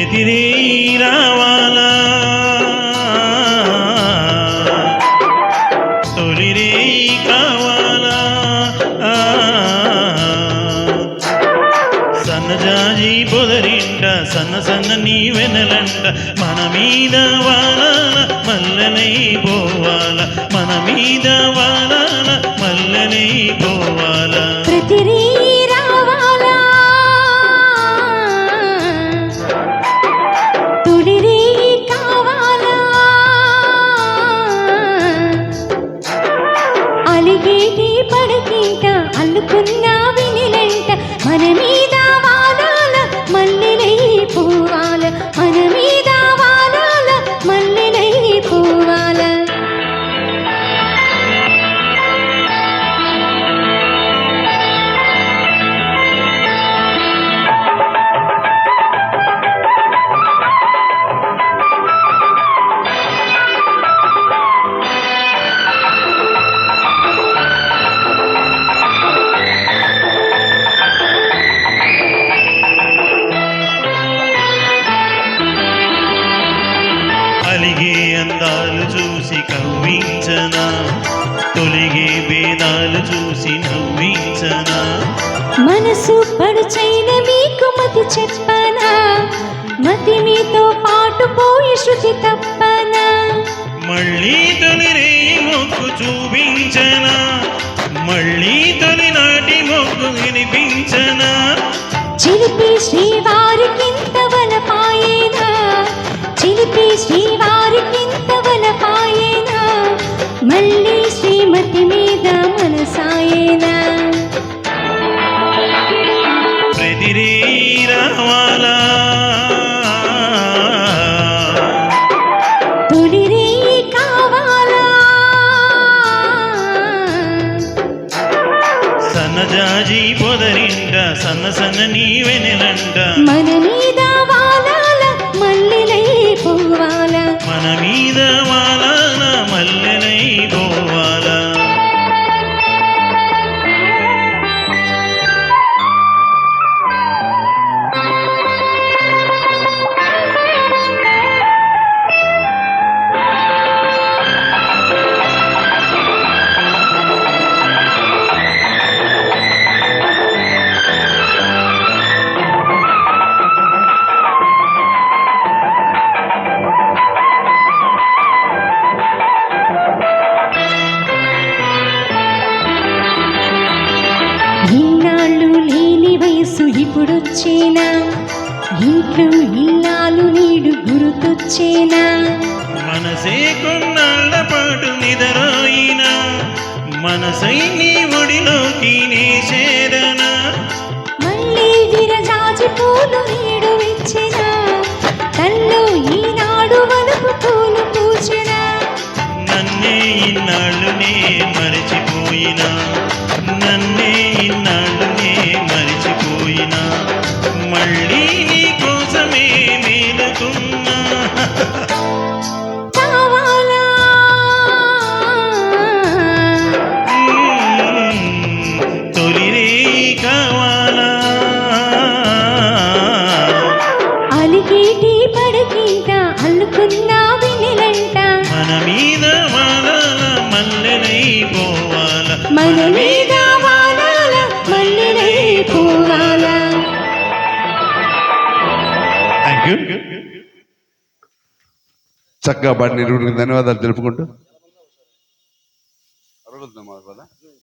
ప్రతిరే రావాలా తొలిరే కావాలా సన్నజాజి పొదరింట సన్న సన్న నీ వెనలంట మన మీద వాలాల మల్లెలై పోవాల మన మీద వాలాల మల్లెలై పోవాల ప్రతిరే రావాలా తొలిరే కావాలా అలిగేటి పడకింట అల్లుకున్న వినిలంట మన మీద వాలాల మల్లెలై పోవాల మన మీద వాలాల మల్లెలై పోవాల అలిగే అందాలు చూసి కవ్వించనా తొలిగే భేదాలు చూసి నవ్వించనా మనసు పడుచైన మీకు మతి చెప్పనా మతి మీతో పాటు పోయి శృతి తప్పనా మళ్ళీ తొలిరే మొక్కు చూపించనా మళ్ళీ తొలినాటి మొక్కు వినిపించనా చిలిపి శ్రీవారికింత వలపాయేనా చిలిపి శ్రీవారికింత వలపాయేనా మళ్ళీ శ్రీమతి మీద మనసాయేనా ప్రతిరే రావాలా తొలిరే కావాలా సన్నజాజి పొదరింట సన్న సన్న నీ వెనలంట మన మీద వాలాల మల్లెలై పోవాల మన మీద వాలాల మల్లెలై పోవాలా ఇన్నాళ్ళు లేని వయసు ఇప్పుడొచ్చేనా ఇంట్లో ఇల్లాలు నీడు గుర్తొచ్చేనా మనసే కొన్నాళ్ళ పాటు నిదరోయినా మనసై నీ ఒడిలోకి నీ చేరనా మళ్ళీ విరజాజి పూలు నీడు ఇచ్చినా తల్లో ఈనాడు వలపు పూలు పూచినా నన్నే ఇన్నాళ్ళు నే మరిచిపోయినా నన్నే ఇన్నాళ్ళు నే మరిచిపోయినా మళ్ళీ నీ కోసమే మేలుకున్నా కావాలా తొలిరే కావాలా అలిగేటి పడకింట అల్లుకున్న వినిలంట మన మీద వాలాల మల్లెలై పోవాల మన మీద వాలాల మల్లెలై పోవాల థ్యాంక్ యూ. చక్కగా పాడిన ధన్యవాదాలు తెలుపుకుంటూ